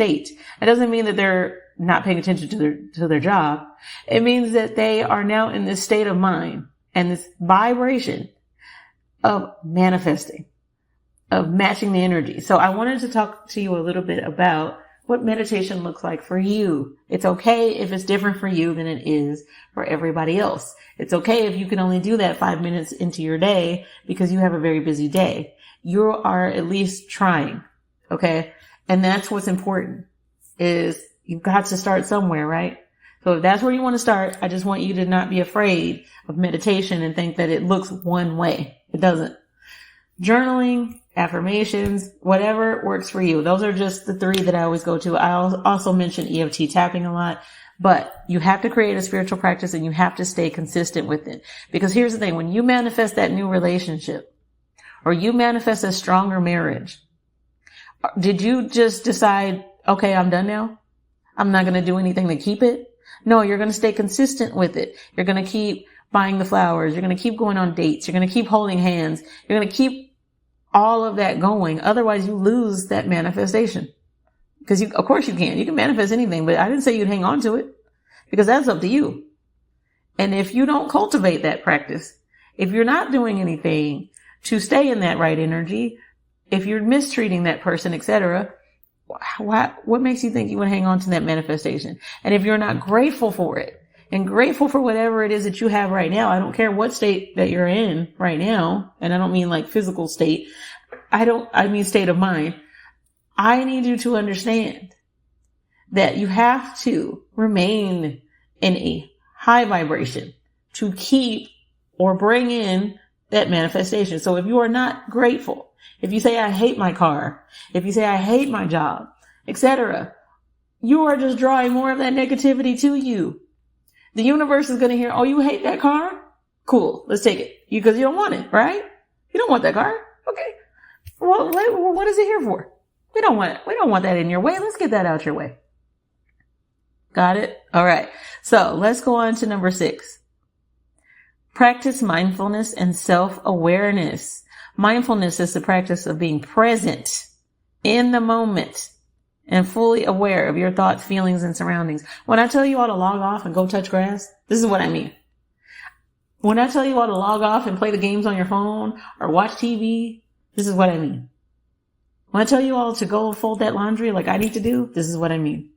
state. It doesn't mean that they're not paying attention to their job. It means that they are now in this state of mind and this vibration of manifesting, of matching the energy. So I wanted to talk to you a little bit about what meditation looks like for you. It's okay if it's different for you than it is for everybody else. It's okay if you can only do that 5 minutes into your day because you have a very busy day. You are at least trying. Okay. And that's what's important, is you've got to start somewhere, right? So if that's where you want to start, I just want you to not be afraid of meditation and think that it looks one way. It doesn't. Journaling, affirmations, whatever works for you. Those are just the 3 that I always go to. I also mention EFT tapping a lot, but you have to create a spiritual practice and you have to stay consistent with it. Because here's the thing, when you manifest that new relationship or you manifest a stronger marriage, did you just decide, okay, I'm done now? I'm not going to do anything to keep it? No, you're going to stay consistent with it. You're going to keep buying the flowers. You're going to keep going on dates. You're going to keep holding hands. You're going to keep all of that going. Otherwise, you lose that manifestation. Because of course you can. You can manifest anything, but I didn't say you'd hang on to it, because that's up to you. And if you don't cultivate that practice, if you're not doing anything to stay in that right energy, if you're mistreating that person, etc., what makes you think you would hang on to that manifestation? And if you're not grateful for it and grateful for whatever it is that you have right now, I don't care what state that you're in right now. And I don't mean like physical state. I mean state of mind. I need you to understand that you have to remain in a high vibration to keep or bring in that manifestation. So if you are not grateful, if you say, I hate my car, if you say, I hate my job, etc., you are just drawing more of that negativity to you. The universe is going to hear, oh, you hate that car? Cool. Let's take it. Because you don't want it, right? You don't want that car. Okay. Well, what is it here for? We don't want that in your way. Let's get that out your way. Got it? All right. So let's go on to number 6. Practice mindfulness and self-awareness. Mindfulness is the practice of being present in the moment and fully aware of your thoughts, feelings, and surroundings. When I tell you all to log off and go touch grass, this is what I mean. When I tell you all to log off and play the games on your phone or watch TV, this is what I mean. When I tell you all to go fold that laundry like I need to do, this is what I mean.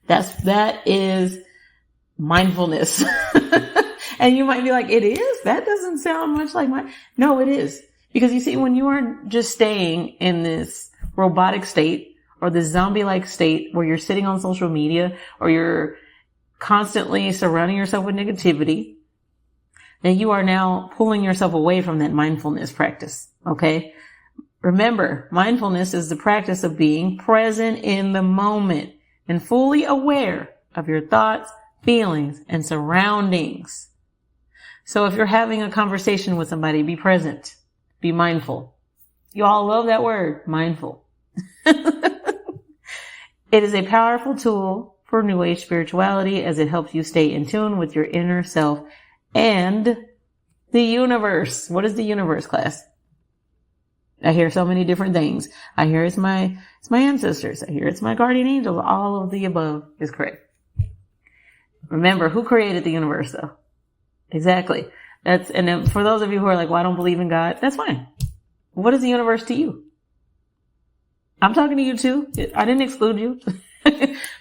That is mindfulness. And you might be like, it is? That doesn't sound much like mine. No, it is. Because you see, when you are just staying in this robotic state or this zombie-like state where you're sitting on social media or you're constantly surrounding yourself with negativity, then you are now pulling yourself away from that mindfulness practice. Okay? Remember, mindfulness is the practice of being present in the moment and fully aware of your thoughts, feelings, and surroundings. So if you're having a conversation with somebody, be present. Be mindful. You all love that word, mindful. It is a powerful tool for New Age spirituality as it helps you stay in tune with your inner self and the universe. What is the universe, class? I hear so many different things. I hear it's my ancestors. I hear it's my guardian angel. All of the above is correct. Remember, who created the universe, though? Exactly. And then for those of you who are like, well, I don't believe in God, that's fine. What is the universe to you? I'm talking to you too. I didn't exclude you.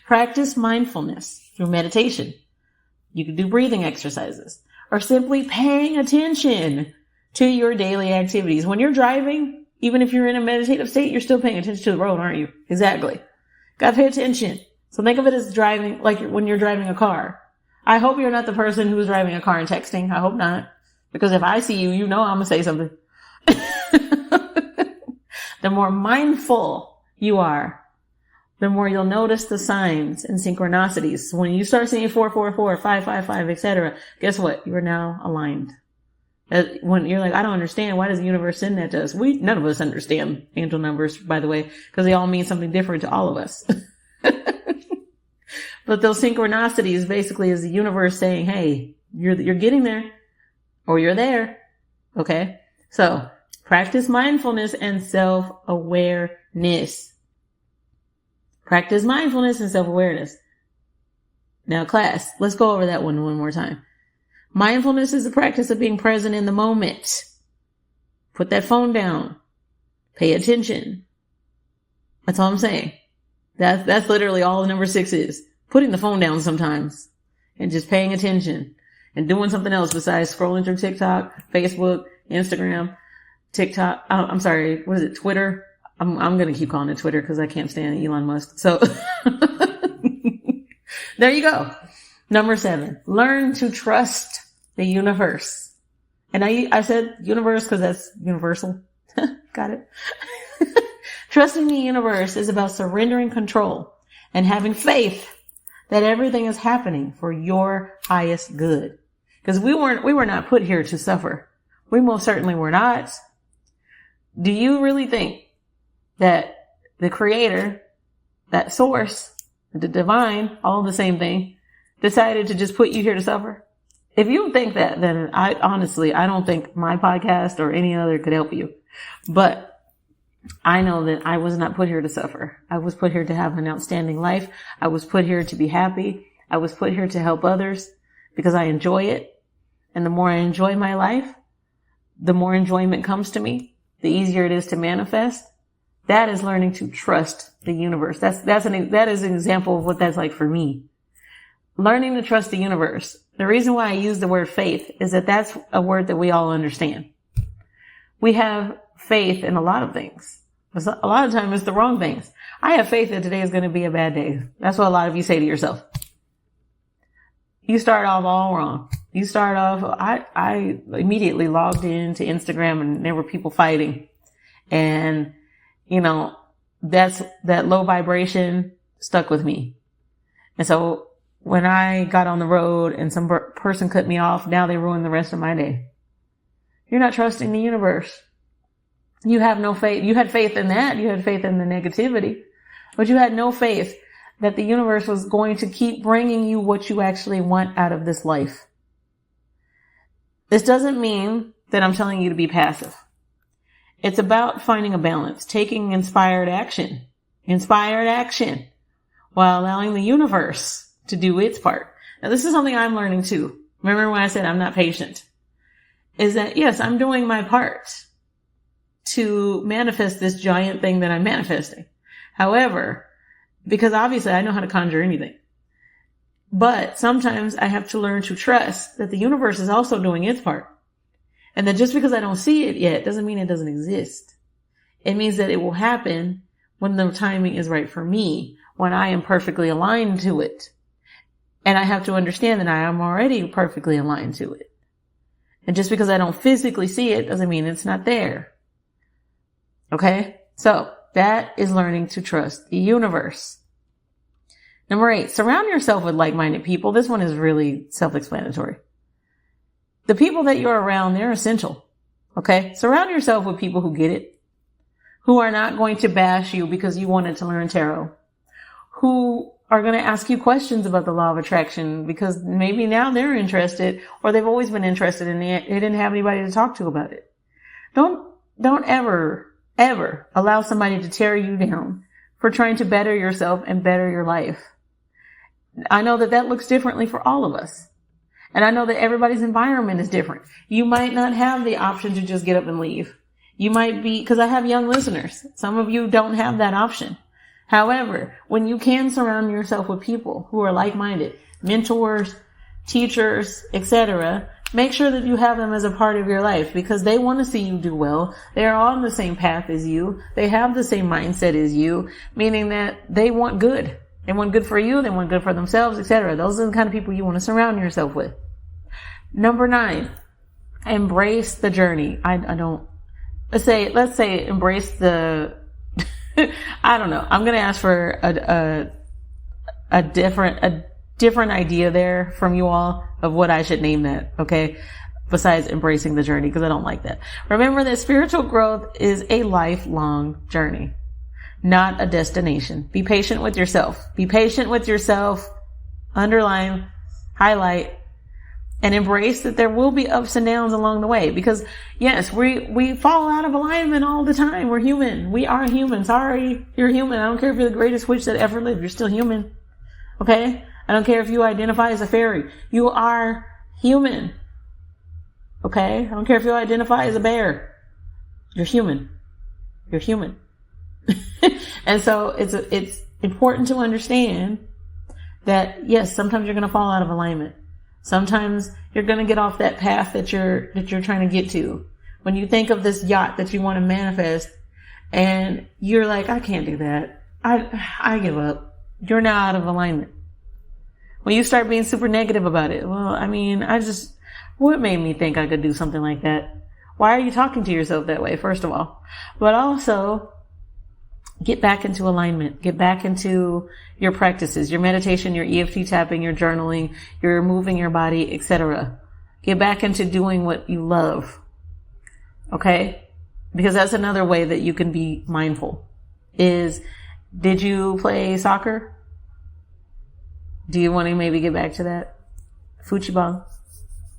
Practice mindfulness through meditation. You can do breathing exercises or simply paying attention to your daily activities. When you're driving, even if you're in a meditative state, you're still paying attention to the road, aren't you? Exactly. Gotta pay attention. So think of it as driving, like when you're driving a car. I hope you're not the person who's driving a car and texting. I hope not. Because if I see you, you know I'm going to say something. The more mindful you are, the more you'll notice the signs and synchronicities. When you start seeing 444, 555, etc., guess what? You are now aligned. When you're like, I don't understand. Why does the universe send that to us? None of us understand angel numbers, by the way, because they all mean something different to all of us. But those synchronicities basically is the universe saying, hey, you're getting there or you're there. Okay. So practice mindfulness and self-awareness. Practice mindfulness and self-awareness. Now, class, let's go over that one more time. Mindfulness is the practice of being present in the moment. Put that phone down. Pay attention. That's all I'm saying. That's literally all number 6 is. Putting the phone down sometimes and just paying attention and doing something else besides scrolling through TikTok, Facebook, Instagram, TikTok. I'm sorry. What is it? Twitter. I'm going to keep calling it Twitter because I can't stand Elon Musk. So there you go. Number 7, learn to trust the universe. And I said universe because that's universal. Got it. Trusting the universe is about surrendering control and having faith that everything is happening for your highest good. Because we were not put here to suffer. We most certainly were not. Do you really think that the creator, that source, the divine, all the same thing, decided to just put you here to suffer? If you think that, then I don't think my podcast or any other could help you. But I know that I was not put here to suffer. I was put here to have an outstanding life. I was put here to be happy. I was put here to help others because I enjoy it. And the more I enjoy my life, the more enjoyment comes to me, the easier it is to manifest. That is learning to trust the universe. That is an example of what that's like for me. Learning to trust the universe. The reason why I use the word faith is that that's a word that we all understand. We have faith in a lot of things. A lot of times it's the wrong things. I have faith that today is going to be a bad day. That's what a lot of you say to yourself. You start off all wrong. You start off, I immediately logged into Instagram and there were people fighting. And, that low vibration stuck with me. And so when I got on the road and some person cut me off, now they ruined the rest of my day. You're not trusting the universe. You have no faith. You had faith in that. You had faith in the negativity, but you had no faith that the universe was going to keep bringing you what you actually want out of this life. This doesn't mean that I'm telling you to be passive. It's about finding a balance, taking inspired action while allowing the universe to do its part. Now, this is something I'm learning too. Remember when I said I'm not patient? Is that, yes, I'm doing my part to manifest this giant thing that I'm manifesting. However, because obviously I know how to conjure anything, but sometimes I have to learn to trust that the universe is also doing its part. And that just because I don't see it yet doesn't mean it doesn't exist. It means that it will happen when the timing is right for me, when I am perfectly aligned to it. And I have to understand that I am already perfectly aligned to it. And just because I don't physically see it doesn't mean it's not there. Okay? So that is learning to trust the universe. Number 8, surround yourself with like-minded people. This one is really self-explanatory. The people that you're around, they're essential. Okay? Surround yourself with people who get it, who are not going to bash you because you wanted to learn tarot, who are going to ask you questions about the law of attraction because maybe now they're interested or they've always been interested and they didn't have anybody to talk to about it. Don't ever allow somebody to tear you down for trying to better yourself and better your life. I know that looks differently for all of us. And I know that everybody's environment is different. You might not have the option to just get up and leave. You might be, because I have young listeners. Some of you don't have that option. However, when you can surround yourself with people who are like-minded, mentors, teachers, etc., make sure that you have them as a part of your life because they want to see you do well. They're on the same path as you. They have the same mindset as you, meaning that they want good. They want good for you. They want good for themselves, etc. Those are the kind of people you want to surround yourself with. Number 9, embrace the journey. Let's say embrace the, I don't know. I'm going to ask for a different idea there from you all of what I should name that. Okay. Besides embracing the journey, because I don't like that. Remember that spiritual growth is a lifelong journey, not a destination. Be patient with yourself. Be patient with yourself. Underline, highlight. and embrace that there will be ups and downs along the way. Because yes, we fall out of alignment all the time. We're human. We are human. Sorry, you're human. I don't care if you're the greatest witch that ever lived. You're still human. Okay? I don't care if you identify as a fairy. You are human. Okay? I don't care if you identify as a bear. You're human. You're human. And so it's important to understand that yes, sometimes you're going to fall out of alignment. Sometimes you're going to get off that path that you're trying to get to. When you think of this yacht that you want to manifest and you're like, I can't do that. I give up. You're now out of alignment. When you start being super negative about it, well, I mean, what made me think I could do something like that? Why are you talking to yourself that way, first of all? But also, get back into alignment. Get back into your practices, your meditation, your EFT tapping, your journaling, your moving your body, etc. Get back into doing what you love. Okay? Because that's another way that you can be mindful. Did you play soccer? Do you want to maybe get back to that? Futebol.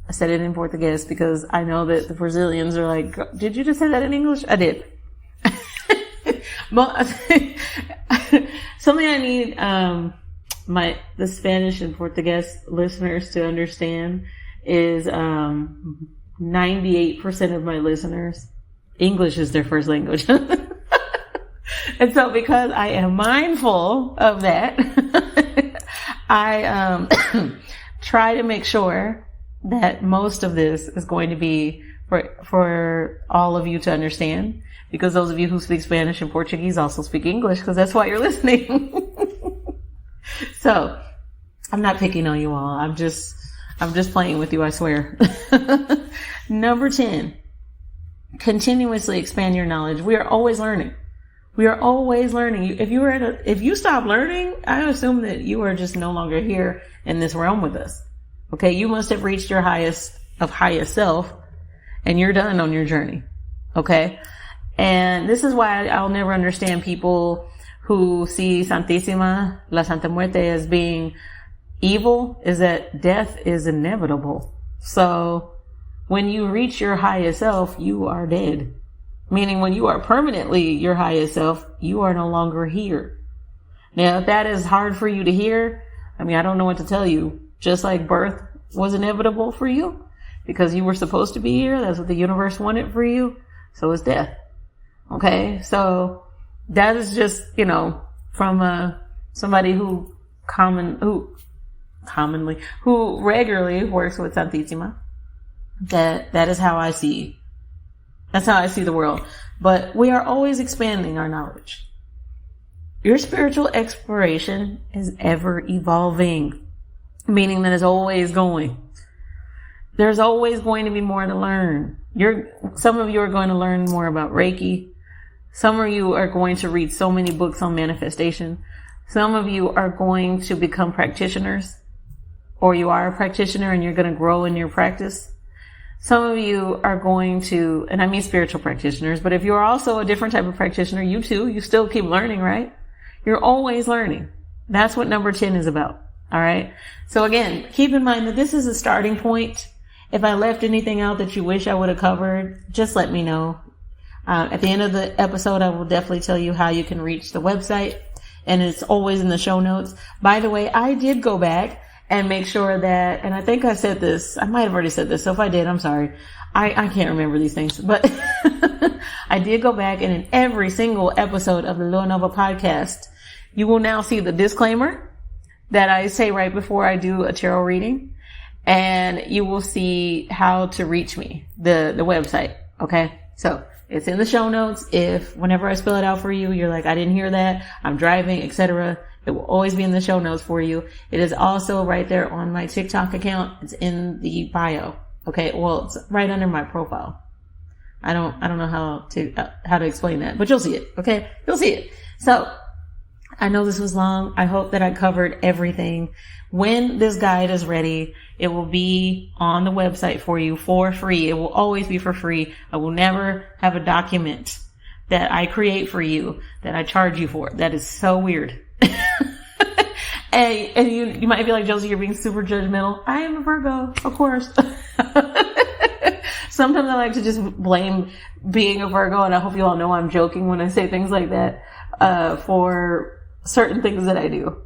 I said it in Portuguese because I know that the Brazilians are like, did you just say that in English? I did. But something I need the Spanish and Portuguese listeners to understand is 98% of my listeners, English is their first language. And so because I am mindful of that, I try to make sure that most of this is going to be for all of you to understand, because those of you who speak Spanish and Portuguese also speak English, because that's why you're listening. So I'm not picking on you all. I'm just playing with you, I swear. Number 10, continuously expand your knowledge. We are always learning. We are always learning. If you stop learning, I assume that you are just no longer here in this realm with us. Okay. You must have reached your highest self and you're done on your journey. Okay. And this is why I'll never understand people who see Santísima, la Santa Muerte, as being evil, is that death is inevitable. So when you reach your highest self, you are dead. Meaning when you are permanently your highest self, you are no longer here. Now, if that is hard for you to hear, I mean, I don't know what to tell you. Just like birth was inevitable for you because you were supposed to be here. That's what the universe wanted for you. So is death. Okay. So that is just, from somebody who regularly works with Santísima. That is how I see. That's how I see the world. But we are always expanding our knowledge. Your spiritual exploration is ever evolving, meaning that it's always going. There's always going to be more to learn. Some of you are going to learn more about Reiki. Some of you are going to read so many books on manifestation. Some of you are going to become practitioners, or you are a practitioner and you're going to grow in your practice. Some of you are going to, and I mean spiritual practitioners, but if you're also a different type of practitioner, you still keep learning, right? You're always learning. That's what number 10 is about. All right. So again, keep in mind that this is a starting point. If I left anything out that you wish I would have covered, just let me know. At the end of the episode, I will definitely tell you how you can reach the website, and it's always in the show notes. By the way, I did go back and make sure that, and I think I said this, I might have already said this, so if I did, I'm sorry. I can't remember these things, but I did go back, and in every single episode of the Lua Nova podcast, you will now see the disclaimer that I say right before I do a tarot reading, and you will see how to reach me, the website. Okay. So it's in the show notes. If whenever I spell it out for you, you're like, I didn't hear that, I'm driving, etc., it will always be in the show notes for you. It is also right there on my TikTok account. It's in the bio. Okay. Well, it's right under my profile. I don't know how to explain that, but you'll see it. Okay. You'll see it. So I know this was long. I hope that I covered everything. When this guide is ready, it will be on the website for you for free. It will always be for free. I will never have a document that I create for you that I charge you for. That is so weird. And you might be like, Josie, you're being super judgmental. I am a Virgo, of course. Sometimes I like to just blame being a Virgo, and I hope you all know I'm joking when I say things like that, for certain things that I do.